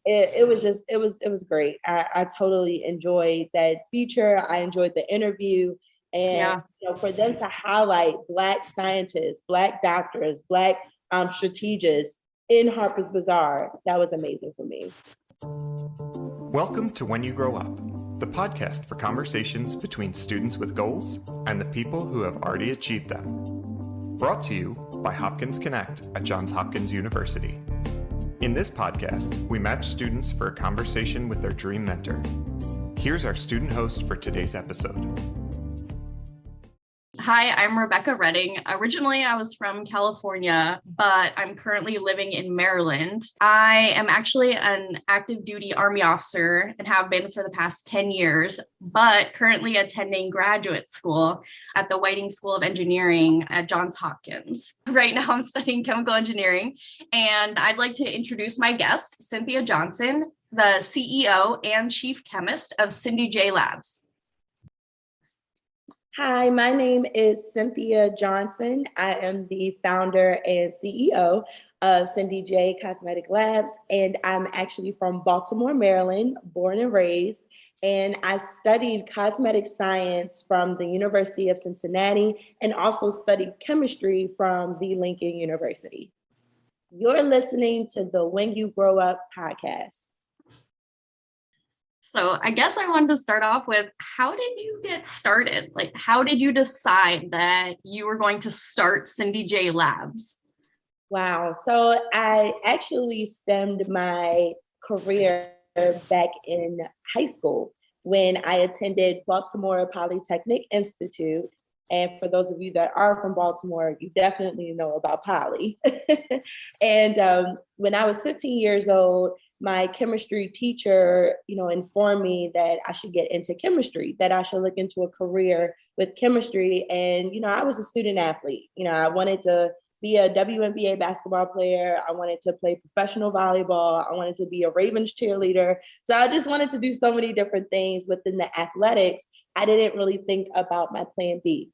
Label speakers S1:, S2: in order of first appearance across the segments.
S1: it was great. I totally enjoyed that feature. I enjoyed the interview. And for them to highlight Black scientists, Black doctors, Black strategists in Harper's Bazaar, that was amazing for me.
S2: Welcome to When You Grow Up, the podcast for conversations between students with goals and the people who have already achieved them. Brought to you by Hopkins Connect at Johns Hopkins University. In this podcast, we match students for a conversation with their dream mentor. Here's our student host for today's episode.
S3: Hi, I'm Rebecca Redding. Originally, I was from California, but I'm currently living in Maryland. I am actually an active duty Army officer and have been for the past 10 years, but currently attending graduate school at the Whiting School of Engineering at Johns Hopkins. Right now, I'm studying chemical engineering, and I'd like to introduce my guest, Cynthia Johnson, the CEO and chief chemist of Cindy J Labs.
S1: Hi, my name is Cynthia Johnson. I am the founder and CEO of Cindy J Cosmetic Labs, and I'm actually from Baltimore, Maryland, born and raised. And I studied cosmetic science from the University of Cincinnati and also studied chemistry from the Lincoln University. You're listening to the When You Grow Up podcast.
S3: So I guess I wanted to start off with, how did you get started? Like, how did you decide that you were going to start Cindy J Labs?
S1: Wow. So I actually stemmed my career back in high school when I attended Baltimore Polytechnic Institute. And for those of you that are from Baltimore, you definitely know about Poly. And when I was 15 years old, my chemistry teacher, informed me that I should get into chemistry, that I should look into a career with chemistry. And, I was a student athlete. I wanted to be a WNBA basketball player. I wanted to play professional volleyball. I wanted to be a Ravens cheerleader. So I just wanted to do so many different things within the athletics. I didn't really think about my plan B.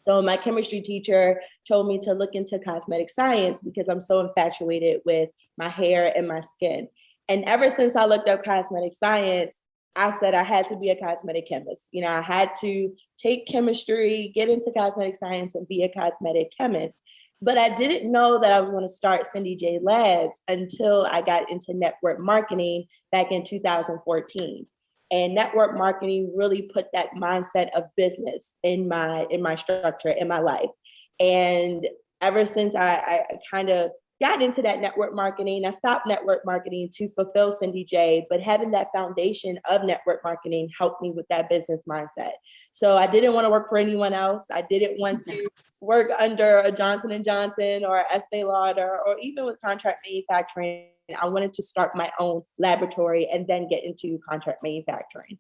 S1: So my chemistry teacher told me to look into cosmetic science because I'm so infatuated with my hair and my skin. And ever since I looked up cosmetic science, I said I had to be a cosmetic chemist. I had to take chemistry, get into cosmetic science, and be a cosmetic chemist. But I didn't know that I was going to start Cindy J Labs until I got into network marketing back in 2014. And network marketing really put that mindset of business in my structure, in my life. And ever since I kind of got into that network marketing, I stopped network marketing to fulfill Cindy J, but having that foundation of network marketing helped me with that business mindset. So I didn't want to work for anyone else. I didn't want to work under a Johnson & Johnson or Estee Lauder or even with contract manufacturing. I wanted to start my own laboratory and then get into contract manufacturing.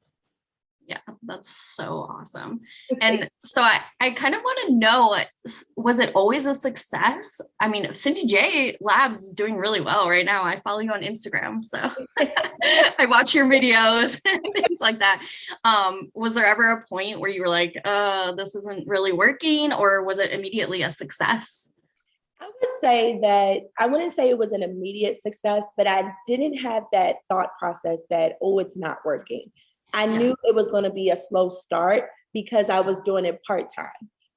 S3: Yeah, that's so awesome. And so I kind of want to know, was it always a success? I mean, Cindy J Labs is doing really well right now. I follow you on Instagram, so I watch your videos and things like that. Was there ever a point where you were like, this isn't really working, or was it immediately a success?
S1: I would say that I wouldn't say it was an immediate success, but I didn't have that thought process that, it's not working. I knew it was going to be a slow start because I was doing it part-time.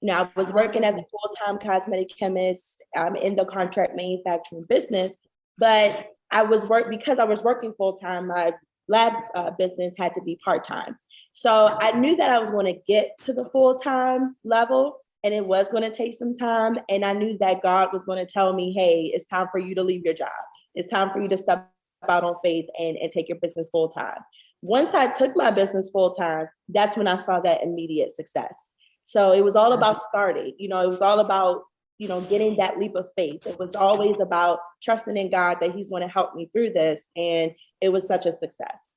S1: I was working as a full-time cosmetic chemist in the contract manufacturing business, but because I was working full-time, my lab business had to be part-time. So I knew that I was going to get to the full-time level, and it was going to take some time. And I knew that God was going to tell me, hey, it's time for you to leave your job. It's time for you to step out on faith and take your business full-time. Once I took my business full-time, that's when I saw that immediate success. So it was all about starting, it was all about, getting that leap of faith. It was always about trusting in God that he's going to help me through this. And it was such a success.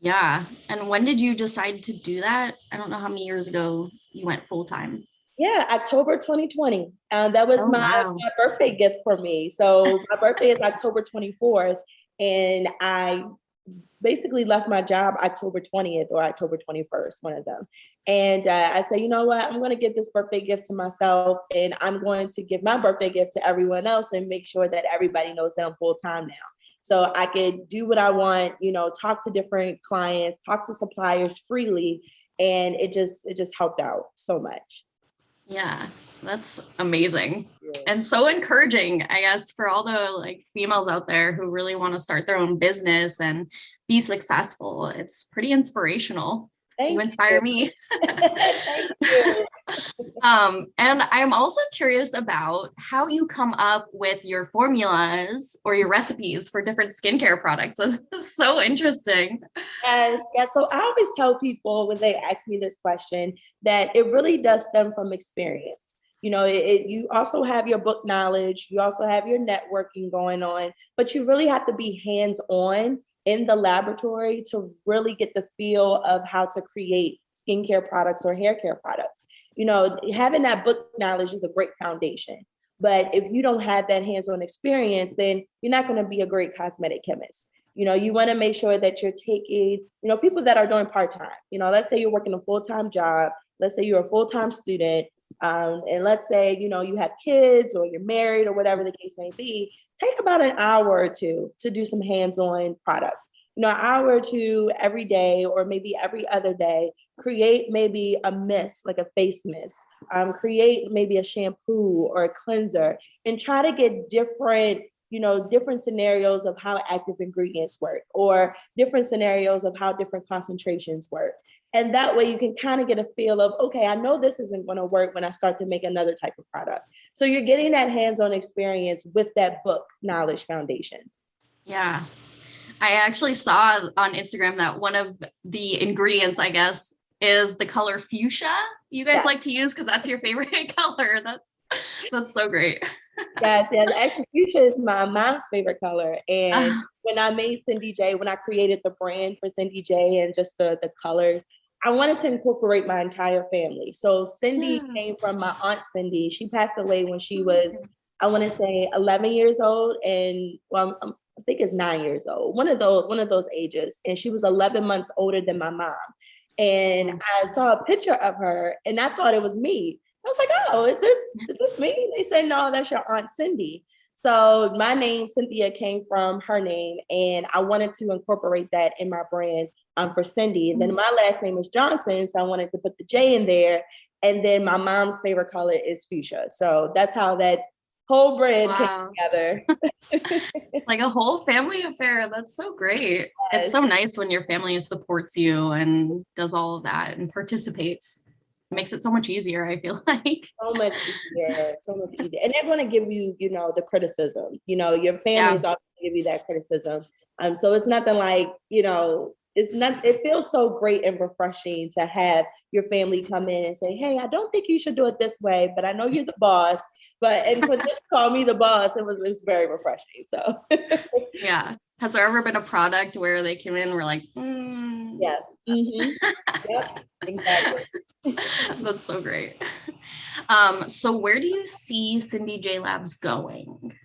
S3: Yeah. And when did you decide to do that? I don't know how many years ago you went full-time.
S1: Yeah, October 2020. That was my birthday gift for me. So my birthday is October 24th. And I basically left my job October 20th or October 21st, one of them. And I said, you know what, I'm going to give this birthday gift to myself, and I'm going to give my birthday gift to everyone else and make sure that everybody knows that I'm full time now. So I could do what I want, talk to different clients, talk to suppliers freely. And it just helped out so much.
S3: Yeah, that's amazing.
S1: Yeah.
S3: And so encouraging, I guess, for all the females out there who really want to start their own business and be successful. It's pretty inspirational. You inspire me.
S1: Thank you.
S3: And I'm also curious about how you come up with your formulas or your recipes for different skincare products. That's so interesting.
S1: Yes. So I always tell people when they ask me this question that it really does stem from experience. You also have your book knowledge, you also have your networking going on, but you really have to be hands-on in the laboratory to really get the feel of how to create skincare products or hair care products. Having that book knowledge is a great foundation. But if you don't have that hands-on experience, then you're not going to be a great cosmetic chemist. You want to make sure that you're taking, people that are doing part-time, let's say you're working a full-time job, let's say you're a full-time student, and let's say, you have kids or you're married or whatever the case may be, take about an hour or two to do some hands-on products. An hour or two every day, or maybe every other day, create maybe a mist, like a face mist, create maybe a shampoo or a cleanser, and try to get different scenarios of how active ingredients work, or different scenarios of how different concentrations work. And that way you can kind of get a feel of, okay, I know this isn't going to work when I start to make another type of product. So you're getting that hands-on experience with that book knowledge foundation.
S3: Yeah. I actually saw on Instagram that one of the ingredients, I guess, is the color fuchsia you guys like to use because that's your favorite color. That's so great.
S1: Yes. Actually, fuchsia is my mom's favorite color. And when I made Cindy J, when I created the brand for Cindy J and just the colors, I wanted to incorporate my entire family. So Cindy came from my aunt Cindy. She passed away when she was, I want to say 11 years old. And I think it's 9 years old, one of those ages. And she was 11 months older than my mom. And I saw a picture of her and I thought it was me. I was like, oh, is this me? They said, no, that's your Aunt Cindy. So my name, Cynthia, came from her name, and I wanted to incorporate that in my brand for Cindy. And then my last name is Johnson, so I wanted to put the J in there. And then my mom's favorite color is fuchsia. So that's how that whole brand came together.
S3: It's like a whole family affair. That's so great. Yes. It's so nice when your family supports you and does all of that and participates. It makes it so much easier, I feel like.
S1: So much easier. And they're going to give you, the criticism. Your family is also going to give you that criticism. So it's nothing like, it feels so great and refreshing to have your family come in and say, hey, I don't think you should do it this way, but I know you're the boss. And for them to call me the boss, it was very refreshing. So
S3: yeah. Has there ever been a product where they came in and were like,
S1: Yeah. Mm-hmm. Yep. Exactly.
S3: That's so great. So where do you see Cindy J Labs going?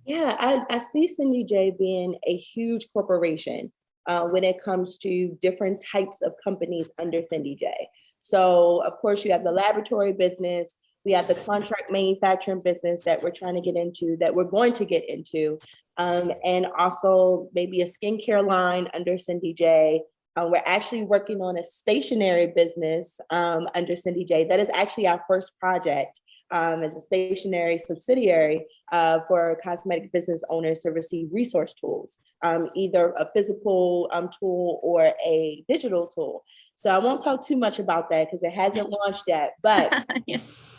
S1: Yeah, I see Cindy J being a huge corporation when it comes to different types of companies under Cindy J. So of course you have the laboratory business, we have the contract manufacturing business that we're trying to get into, that we're going to get into, and also maybe a skincare line under Cindy J. We're actually working on a stationery business under Cindy J. That is actually our first project as a stationery subsidiary for cosmetic business owners to receive resource tools, either a physical tool or a digital tool. So I won't talk too much about that because it hasn't launched yet, but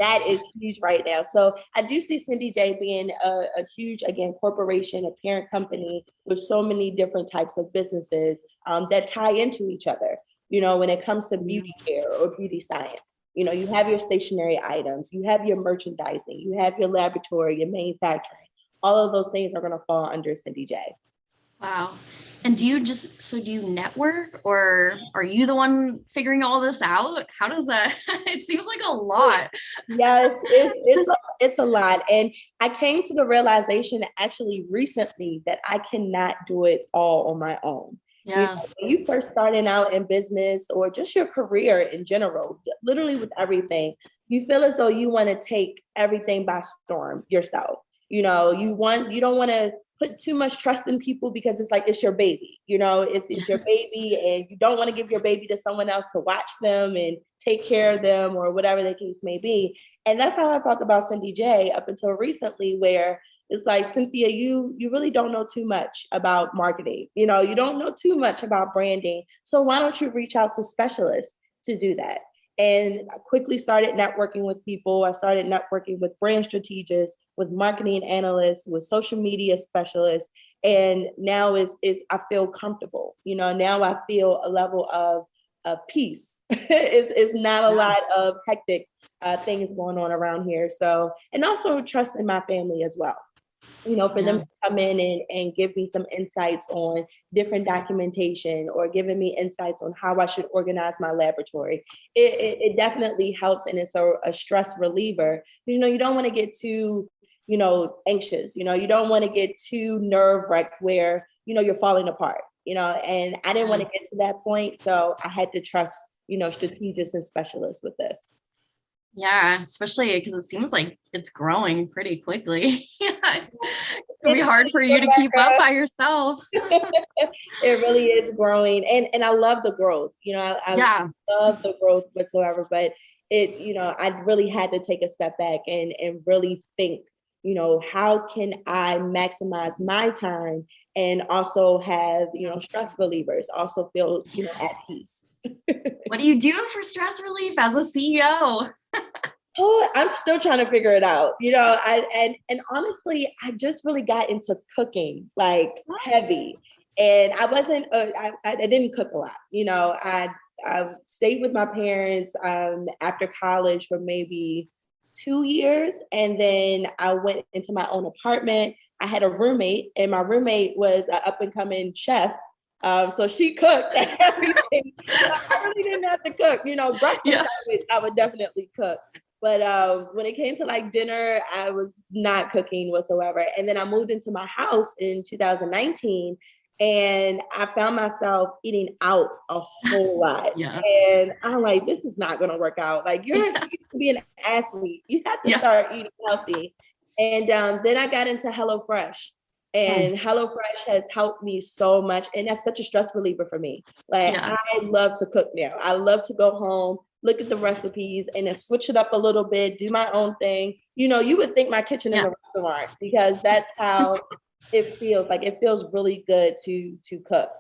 S1: that is huge right now. So I do see Cindy J being a huge, again, corporation, a parent company with so many different types of businesses that tie into each other, when it comes to beauty care or beauty science. You have your stationary items, you have your merchandising, you have your laboratory, your manufacturing. All of those things are going to fall under Cindy J.
S3: Wow. And do you network, or are you the one figuring all this out? How does that, it seems like a lot.
S1: Yes, it's a lot. And I came to the realization actually recently that I cannot do it all on my own.
S3: Yeah.
S1: When you first starting out in business or just your career in general, literally with everything, you feel as though you want to take everything by storm yourself. You don't want to put too much trust in people because it's like, it's your baby, it's your baby, and you don't want to give your baby to someone else to watch them and take care of them or whatever the case may be. And that's how I felt about Cindy J up until recently, where it's like, Cynthia, you really don't know too much about marketing. You don't know too much about branding. So why don't you reach out to specialists to do that? And I quickly started networking with people. I started networking with brand strategists, with marketing analysts, with social media specialists. And now I feel comfortable. Now I feel a level of peace. It's not a lot of hectic things going on around here. So, and also trust in my family as well. For them to come in and give me some insights on different documentation, or giving me insights on how I should organize my laboratory. It definitely helps, and it's a stress reliever. You don't want to get too, anxious. You don't want to get too nerve-wracked where, you're falling apart, and I didn't want to get to that point. So I had to trust, strategists and specialists with this.
S3: Yeah, especially because it seems like it's growing pretty quickly. It'll be hard for you to keep up by yourself.
S1: It really is growing. And I love the growth. I love the growth whatsoever. But I really had to take a step back and really think, how can I maximize my time and also have, stress relievers, also feel, at peace.
S3: What do you do for stress relief as a CEO?
S1: Oh, I'm still trying to figure it out. And honestly, I just really got into cooking like heavy, and I wasn't. I didn't cook a lot. I stayed with my parents after college for maybe 2 years, and then I went into my own apartment. I had a roommate, and my roommate was an up and coming chef. So she cooked and everything. I really didn't have to cook. Breakfast I would definitely cook. But when it came to like dinner, I was not cooking whatsoever. And then I moved into my house in 2019, and I found myself eating out a whole lot. And I'm like, this is not going to work out. Like, you used to be an athlete. You have to start eating healthy. And then I got into HelloFresh. And HelloFresh has helped me so much. And that's such a stress reliever for me. Like, I love to cook now. I love to go home, look at the recipes, and then switch it up a little bit, do my own thing. You would think my kitchen is a restaurant, because that's how it feels. Like, it feels really good to cook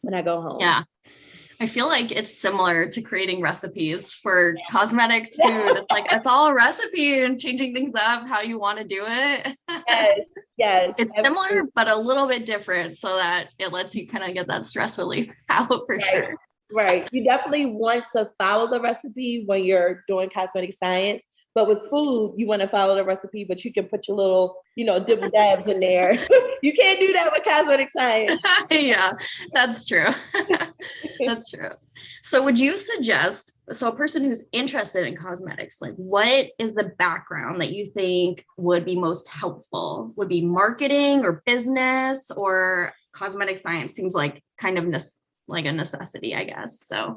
S1: when I go home.
S3: Yeah. I feel like it's similar to creating recipes for cosmetics, food. It's like, it's all a recipe and changing things up how you want to do it.
S1: Yes.
S3: It's similar, but a little bit different, so that it lets you kind of get that stress relief out for sure.
S1: Right. You definitely want to follow the recipe when you're doing cosmetic science. But with food, you want to follow the recipe, but you can put your little, dibble dabs in there. You can't do that with cosmetic science.
S3: Yeah, that's true. That's true. So would you suggest, a person who's interested in cosmetics, like, what is the background that you think would be most helpful? Would be marketing or business, or cosmetic science seems like kind of like a necessity, I guess. So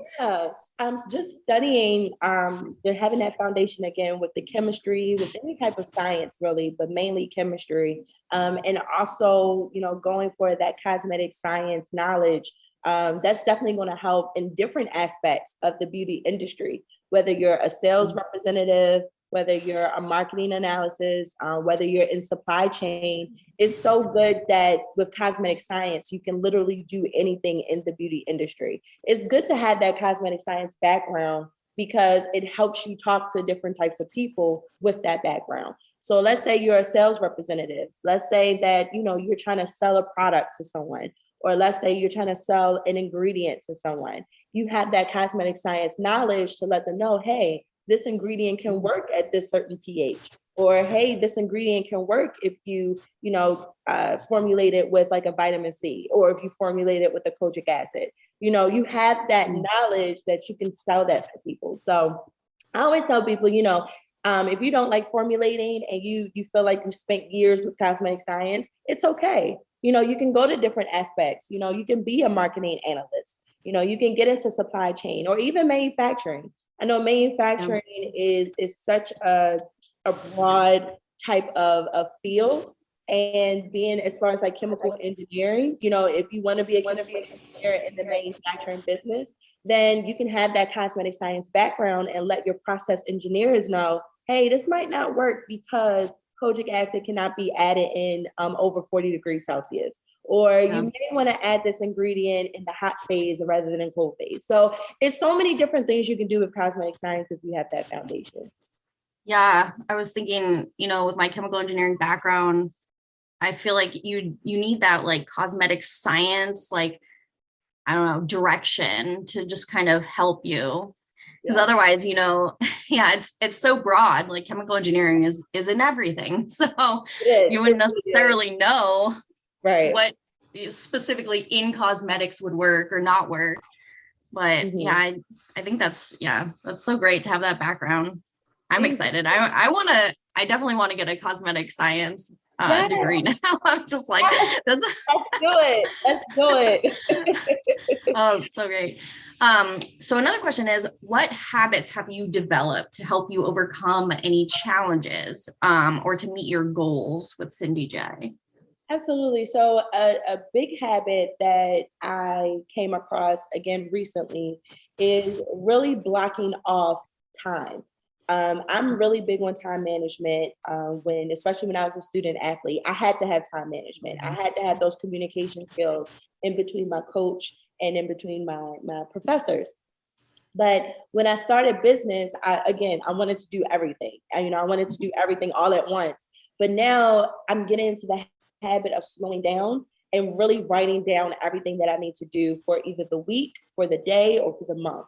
S1: I'm just studying, having that foundation again with the chemistry, with any type of science really, but mainly chemistry. And also, going for that cosmetic science knowledge. That's definitely going to help in different aspects of the beauty industry, whether you're a sales representative, whether you're a marketing analysis, whether you're in supply chain. It's so good that with cosmetic science, you can literally do anything in the beauty industry. It's good to have that cosmetic science background, because it helps you talk to different types of people with that background. So let's say you're a sales representative. Let's say that, you're trying to sell a product to someone, or let's say you're trying to sell an ingredient to someone. You have that cosmetic science knowledge to let them know, hey, this ingredient can work at this certain pH, or hey, this ingredient can work if you, formulate it with like a vitamin C, or if you formulate it with a kojic acid. You have that knowledge that you can sell that to people. So I always tell people, if you don't like formulating and you feel like you spent years with cosmetic science, it's okay. You can go to different aspects. You can be a marketing analyst. You can get into supply chain or even manufacturing. I know manufacturing is such a broad type of field, and being as far as like chemical engineering, if you want to be a chemical engineer in the manufacturing business, then you can have that cosmetic science background and let your process engineers know, hey, this might not work because kojic acid cannot be added in over 40 degrees Celsius. Or you may want to add this ingredient in the hot phase rather than in cold phase. So it's so many different things you can do with cosmetic science if you have that foundation.
S3: Yeah, I was thinking, with my chemical engineering background, I feel like you need that like cosmetic science, like, I don't know, direction to just kind of help you. Because otherwise, it's so broad. Like chemical engineering is in everything. So you wouldn't necessarily know what specifically in cosmetics would work or not work. But I think that's so great to have that background. I'm excited. I definitely want to get a cosmetic science degree now. I'm just like, let's
S1: do it. Let's do it.
S3: Oh, so great. So another question is, what habits have you developed to help you overcome any challenges or to meet your goals with Cindy J?
S1: Absolutely. So a big habit that I came across again recently is really blocking off time. I'm really big on time management especially when I was a student athlete. I had to have time management. I had to have those communication skills in between my coach and in between my professors. But when I started business, I wanted to do everything. I wanted to do everything all at once. But now I'm getting into the habit of slowing down and really writing down everything that I need to do for either the week, for the day, or for the month.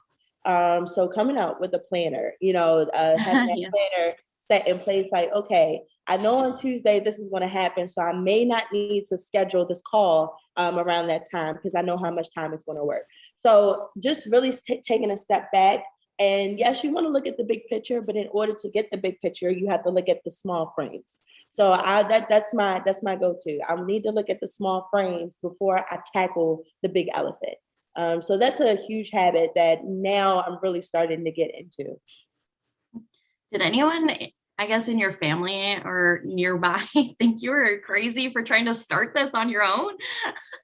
S1: So coming out with a planner, having that planner set in place, like, okay, I know on Tuesday this is going to happen, so I may not need to schedule this call around that time because I know how much time it's going to work. So just really taking a step back. And yes, you want to look at the big picture, but in order to get the big picture, you have to look at the small frames. So that's my go-to. I need to look at the small frames before I tackle the big elephant. So that's a huge habit that now I'm really starting to get into.
S3: Did anyone, I guess, in your family or nearby think you were crazy for trying to start this on your own?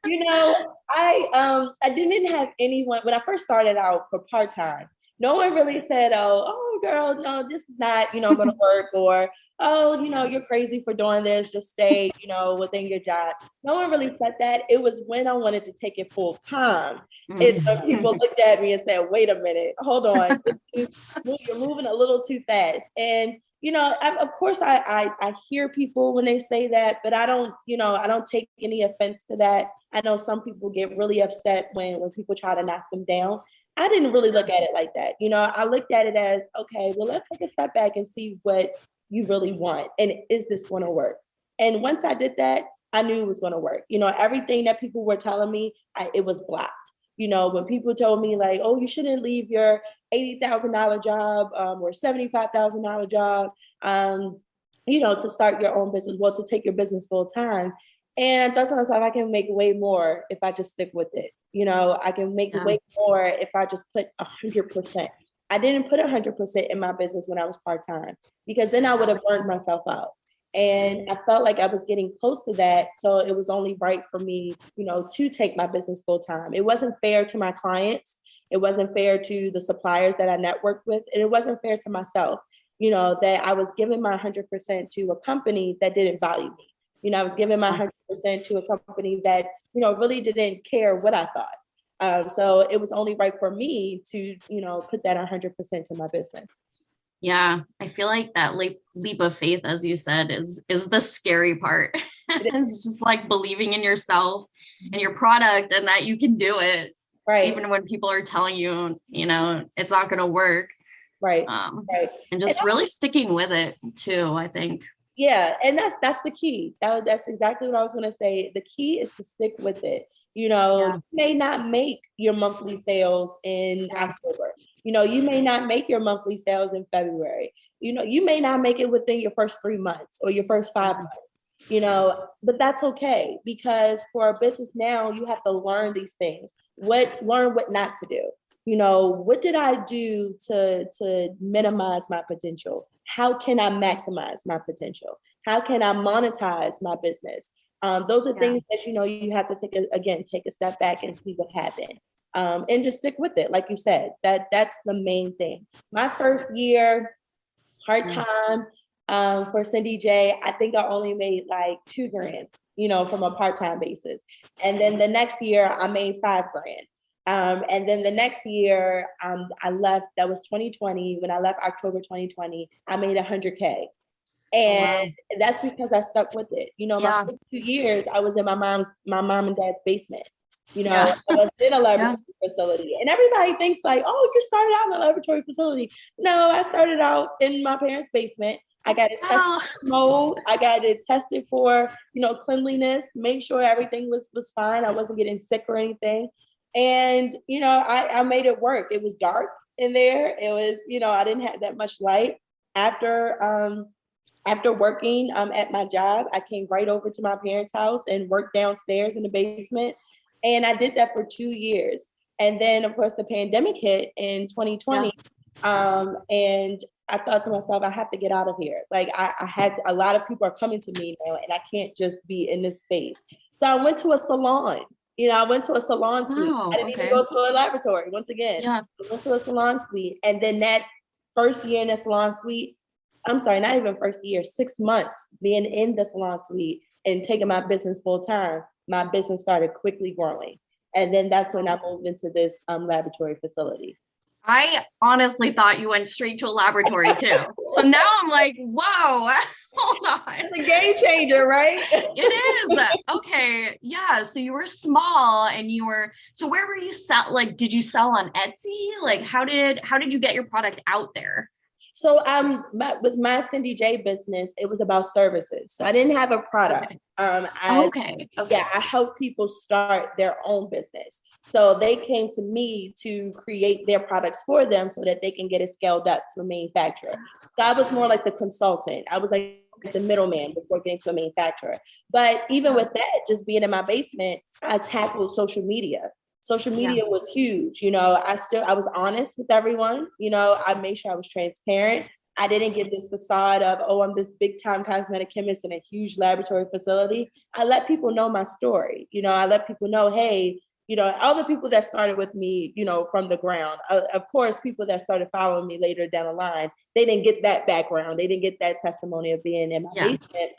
S1: I didn't have anyone when I first started out for part-time. No one really said, oh girl, no, this is not, going to work, or, oh, you're crazy for doing this. Just stay, within your job. No one really said that. It was when I wanted to take it full time. It's when people looked at me and said, wait a minute, hold on. You're moving a little too fast. And, of course I hear people when they say that, but I don't take any offense to that. I know some people get really upset when people try to knock them down. I didn't really look at it like that. I looked at it as, okay, well, let's take a step back and see what you really want. And is this going to work? And once I did that, I knew it was going to work. Everything that people were telling me, it was blocked. When people told me like, oh, you shouldn't leave your $80,000 job or $75,000 job, to start your own business, to take your business full time. And that's when I was like, I can make way more if I just stick with it. I can make way more if I just put 100%. I didn't put 100% in my business when I was part-time, because then I would have burned myself out. And I felt like I was getting close to that. So it was only right for me, to take my business full time. It wasn't fair to my clients. It wasn't fair to the suppliers that I networked with. And it wasn't fair to myself, that I was giving my 100% to a company that didn't value me. I was giving my 100% to a company that, really didn't care what I thought. So it was only right for me to, put that 100% to my business.
S3: Yeah, I feel like that leap of faith, as you said, is the scary part. It's just like believing in yourself and your product and that you can do it. Right. Even when people are telling you, it's not going to work.
S1: Right.
S3: Right. And just really sticking with it too, I think.
S1: Yeah. And that's the key. That's exactly what I was going to say. The key is to stick with it. You may not make your monthly sales in October. You may not make your monthly sales in February. You may not make it within your first 3 months or your first 5 months, but that's okay, because for a business now, you have to learn these things, learn what not to do. What did I do to minimize my potential? How can I maximize my potential? How can I monetize my business? Those are things that, you have to take a step back and see what happened. And just stick with it. Like you said, that's the main thing. My first year, part-time, for Cindy J, I think I only made like $2,000, from a part-time basis. And then the next year I made $5,000. And then the next year, I left, that was 2020. When I left October 2020, I made $100K. And that's because I stuck with it. My first 2 years, I was in my mom and dad's basement. I was in a laboratory facility. And everybody thinks like, oh, you started out in a laboratory facility. No, I started out in my parents' basement. I got it tested for mold. I got it tested for, cleanliness, make sure everything was fine. I wasn't getting sick or anything. And, I made it work. It was dark in there. It was, I didn't have that much light. After working at my job, I came right over to my parents' house and worked downstairs in the basement. And I did that for 2 years. And then, of course, the pandemic hit in 2020. And I thought to myself, I have to get out of here. Like a lot of people are coming to me now, and I can't just be in this space. So I went to a salon. I went to a salon suite. I didn't even go to a laboratory. Once again, I went to a salon suite. And then that first year in the salon suite, I'm sorry, not even first year, 6 months being in the salon suite and taking my business full time, my business started quickly growing. And then that's when I moved into this laboratory facility.
S3: I honestly thought you went straight to a laboratory too. So now I'm like, whoa, hold on.
S1: It's a game changer, right?
S3: It is. Okay. Yeah. So you were small and so where were you did you sell on Etsy? Like how did you get your product out there?
S1: So with my Cindy J business, it was about services. So I didn't have a product.
S3: Okay.
S1: I help people start their own business. So they came to me to create their products for them so that they can get it scaled up to a manufacturer. So I was more like the consultant. I was like the middleman before getting to a manufacturer. But even with that, just being in my basement, I tackled social media. Social media was huge. I was honest with everyone. I made sure I was transparent. I didn't give this facade of, oh, I'm this big time cosmetic chemist in a huge laboratory facility. I let people know my story. I let people know, hey, all the people that started with me, from the ground, of course, people that started following me later down the line, they didn't get that background. They didn't get that testimony of being in my basement.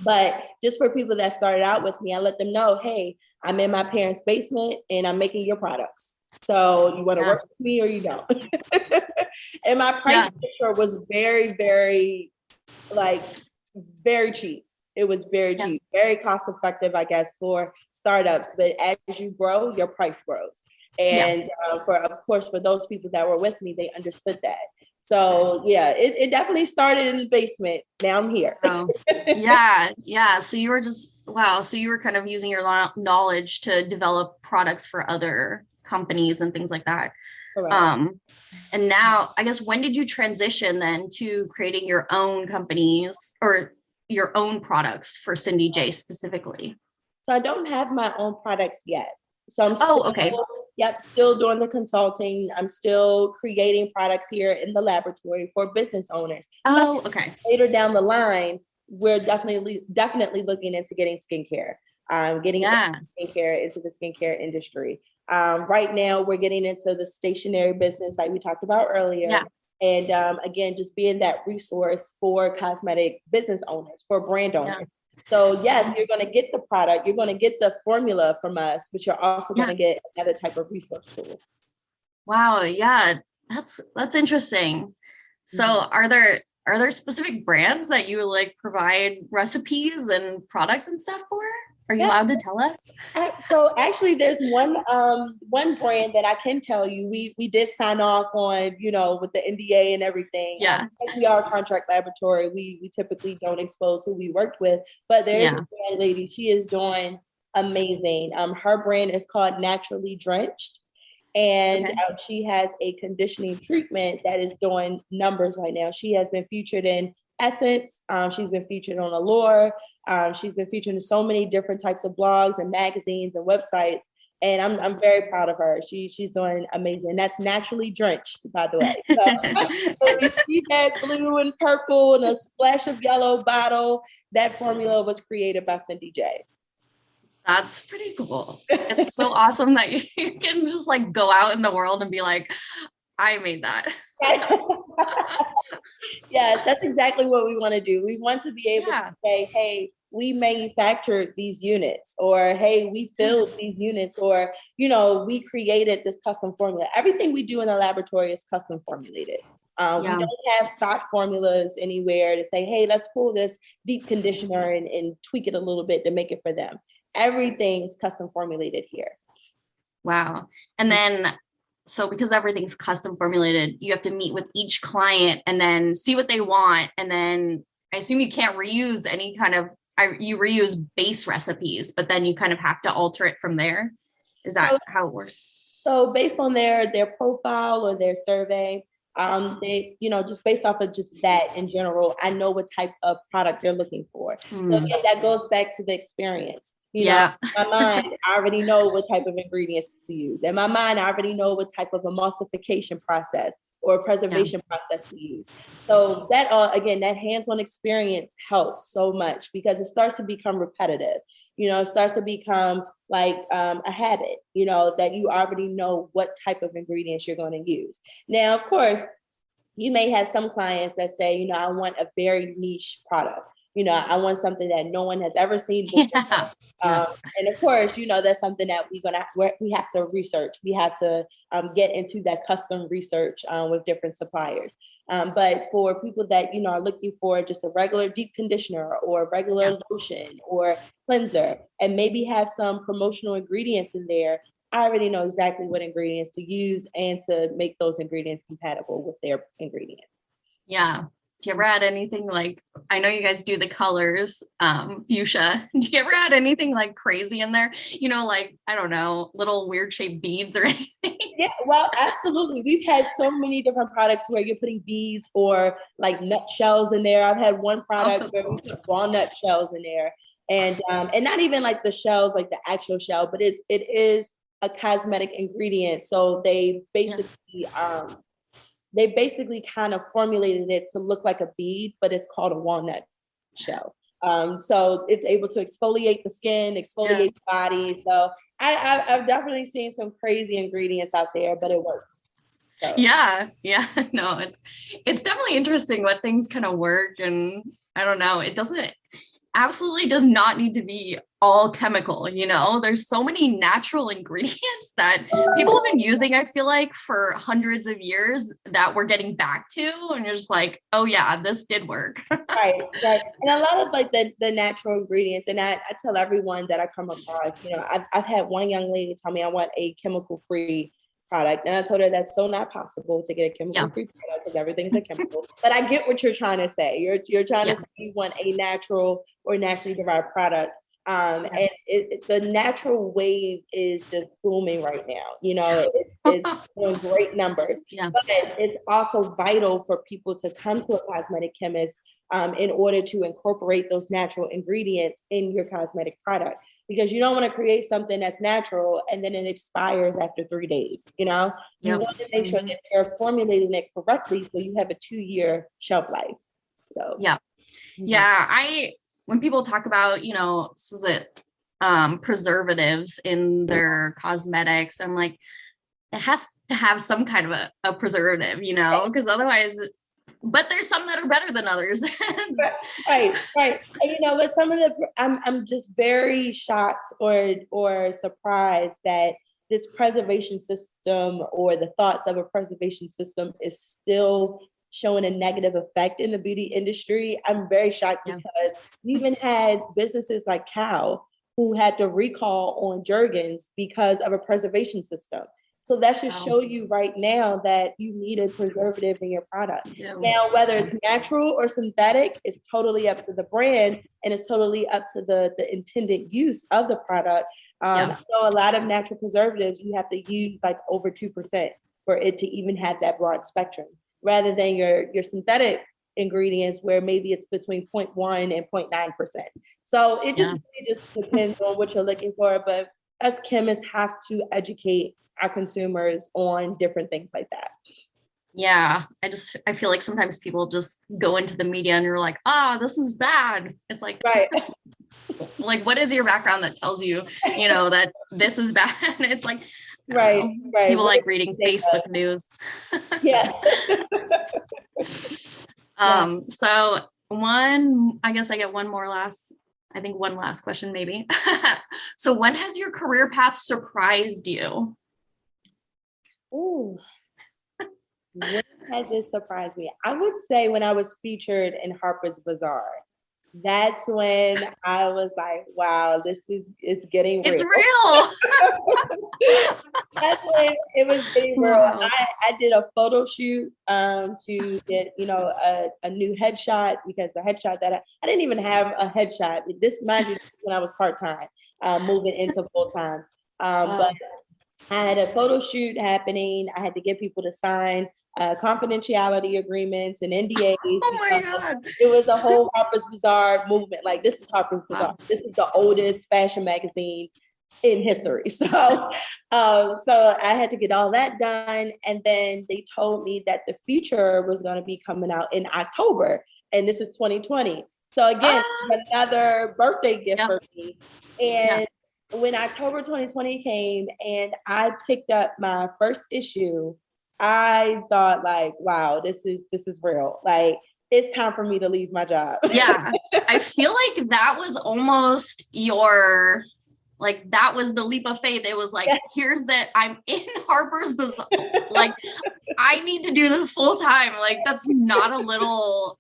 S1: But just for people that started out with me, I let them know, hey, I'm in my parents' basement and I'm making your products. So you want to work with me or you don't. And my price picture was very, very, very cheap. It was very cheap, very cost effective, I guess, for startups. But as you grow, your price grows. And of course, for those people that were with me, they understood that. So it definitely started in the basement. Now I'm here.
S3: So you were so you were kind of using your knowledge to develop products for other companies and things like that. Correct. And now, I guess, when did you transition then to creating your own companies or your own products for Cindy J specifically?
S1: So I don't have my own products yet. So I'm still doing the consulting. I'm still creating products here in the laboratory for business owners. Later down the line, we're definitely looking into getting skincare, into the skincare industry. Right now, we're getting into the stationery business like we talked about earlier. Yeah. And again, just being that resource for cosmetic business owners, for brand owners. Yeah. So yes, you're going to get the product, you're going to get the formula from us, but you're also going to get another type of resource tool.
S3: Wow. Yeah. That's interesting. So are there specific brands that you provide recipes and products and stuff for? Are you allowed to tell us?
S1: So actually there's one brand that I can tell you. We did sign off on, with the NDA and everything. Yeah. We are a contract laboratory. We typically don't expose who we worked with, but there's a young lady. She is doing amazing. Her brand is called Naturally Drenched. And she has a conditioning treatment that is doing numbers right now. She has been featured in Essence. She's been featured on Allure. She's been featured in so many different types of blogs and magazines and websites. And I'm very proud of her. She's doing amazing. That's naturally drenched, by the way. So you see that blue and purple and a splash of yellow bottle, that formula was created by Cindy J.
S3: That's pretty cool. It's so awesome that you can just like go out in the world and be like, I made that.
S1: Yes, that's exactly what we want to do. We want to be able to say, hey, we manufactured these units, or hey, we filled these units, or, we created this custom formula. Everything we do in the laboratory is custom formulated. We don't have stock formulas anywhere to say, hey, let's pull this deep conditioner and tweak it a little bit to make it for them. Everything's custom formulated here.
S3: Wow. And then, so because everything's custom formulated, you have to meet with each client and then see what they want. And then I assume you can't reuse any kind of, you reuse base recipes, but then you kind of have to alter it from there. Is that how it works?
S1: So based on their profile or their survey, they, just based off of just that in general, I know what type of product they're looking for. So again, that goes back to the experience. In my mind, I already know what type of ingredients to use. In my mind, I already know what type of emulsification process or preservation process to use. So that, again, that hands-on experience helps so much because it starts to become repetitive. It starts to become like a habit, that you already know what type of ingredients you're going to use. Now, of course, you may have some clients that say, I want a very niche product. I want something that no one has ever seen before. And of course, that's something that we have to research. We have to get into that custom research with different suppliers. But for people that, are looking for just a regular deep conditioner or regular lotion or cleanser, and maybe have some promotional ingredients in there, I already know exactly what ingredients to use and to make those ingredients compatible with their ingredients.
S3: Yeah. Do you ever add anything like, I know you guys do the colors, fuchsia. Do you ever add anything like crazy in there? Like, I don't know, little weird shaped beads or anything?
S1: Yeah, well, absolutely. We've had so many different products where you're putting beads or like nut shells in there. I've had one product where we put walnut shells in there. And not even like the shells, like the actual shell, but it is a cosmetic ingredient. So they basically, kind of formulated it to look like a bead, but it's called a walnut shell. So it's able to exfoliate the skin, exfoliate the body. So I've definitely seen some crazy ingredients out there, but it works. So.
S3: Yeah. No, it's definitely interesting what things kind of work. And I don't know, it absolutely does not need to be all chemical. There's so many natural ingredients that people have been using, I feel like, for hundreds of years that we're getting back to, and you're just like, oh yeah, this did work.
S1: right And a lot of like the natural ingredients, and I tell everyone that I come across, I've had one young lady tell me I want a chemical free product, and I told her that's so not possible to get a chemical free product because everything's a chemical. But I get what you're trying to say. You're trying to say you want a natural or naturally derived product. And the natural wave is just booming right now. It's doing great numbers, but it's also vital for people to come to a cosmetic chemist in order to incorporate those natural ingredients in your cosmetic product, because you don't want to create something that's natural and then it expires after 3 days. You want to make sure that you're formulating it correctly so you have a 2-year shelf life. So when people talk about, preservatives in their cosmetics, I'm like, it has to have some kind of a preservative, because otherwise, but there's some that are better than others. Right. And with some of I'm just very shocked or surprised that this preservation system or the thoughts of a preservation system is still showing a negative effect in the beauty industry. I'm very shocked because we even had businesses like Cow who had to recall on Jergens because of a preservation system. So that should show you right now that you need a preservative in your product. Now, whether it's natural or synthetic, it's totally up to the brand and it's totally up to the intended use of the product. So a lot of natural preservatives, you have to use like over 2% for it to even have that broad spectrum, rather than your synthetic ingredients where maybe it's between 0.1 and 0.9%. So it just really just depends on what you're looking for. But us chemists have to educate our consumers on different things like that.
S3: Yeah, I feel like sometimes people just go into the media and you're like, this is bad. It's like,
S1: right.
S3: Like, what is your background that tells you, that this is bad? It's like,
S1: right.
S3: People like reading Facebook news.
S1: Yeah.
S3: So I guess I get one last question maybe. So when has your career path surprised you?
S1: Ooh. When has it surprised me? I would say when I was featured in Harper's Bazaar. That's when I was like, wow, it's getting real.
S3: It's real.
S1: That's when it was getting real. Wow. I did a photo shoot to get, a new headshot, because the headshot that I didn't even have a headshot. This, mind you, when I was part-time, moving into full-time. But I had a photo shoot happening. I had to get people to sign confidentiality agreements and NDAs.
S3: Oh my God.
S1: It was a whole Harper's Bazaar movement. Like, this is Harper's Bazaar. Wow. This is the oldest fashion magazine in history. So I had to get all that done. And then they told me that the feature was going to be coming out in October. And this is 2020. So again, another birthday gift for me. And when October 2020 came and I picked up my first issue, I thought, like, wow, this is real. Like, it's time for me to leave my job.
S3: Yeah. I feel like that was almost that was the leap of faith. It was like, here's that I'm in Harper's Bazaar. Like, I need to do this full time. Like, that's not a little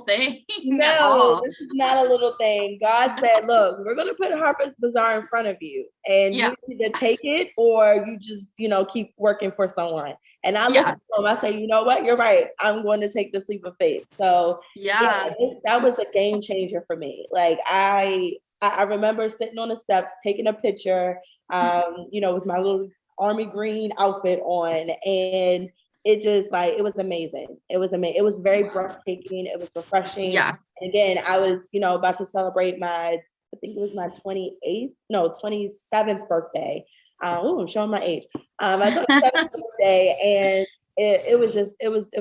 S3: thing.
S1: No, this is not a little thing. God said, look, we're going to put Harper's Bazaar in front of you, and you either take it or you just, keep working for someone. And I listened to him. I say, you know what? You're right. I'm going to take this leap of faith. So that was a game changer for me. Like, I remember sitting on the steps, taking a picture, with my little army green outfit on, and it just, like, it was amazing. It was amazing. It was very breathtaking. It was refreshing. Yeah. And again, I was, about to celebrate I think it was my 27th birthday. I'm showing my age. My 27th birthday, and it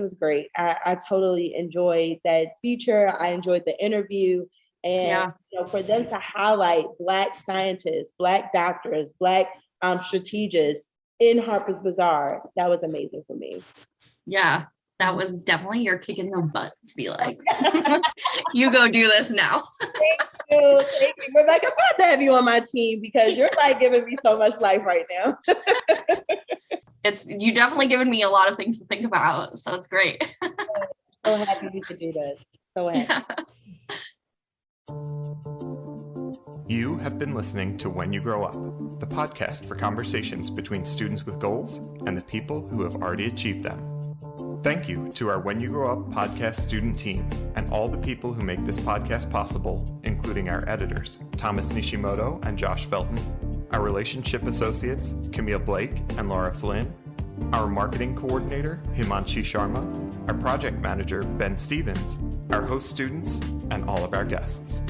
S1: was great. I totally enjoyed that feature. I enjoyed the interview. And for them to highlight Black scientists, Black doctors, Black strategists in Harper's Bazaar, that was amazing for me.
S3: Yeah, that was definitely your kick in the butt to be like, you go do this now.
S1: Thank you, Rebecca. I'm glad to have you on my team, because you're like giving me so much life right now.
S3: You definitely given me a lot of things to think about, so it's great.
S1: So happy we could do this. So happy. Yeah.
S2: You have been listening to When You Grow Up, the podcast for conversations between students with goals and the people who have already achieved them. Thank you to our When You Grow Up podcast student team and all the people who make this podcast possible, including our editors, Thomas Nishimoto and Josh Felton, our relationship associates, Camille Blake and Laura Flynn, our marketing coordinator, Himanshi Sharma, our project manager, Ben Stevens, our host students, and all of our guests.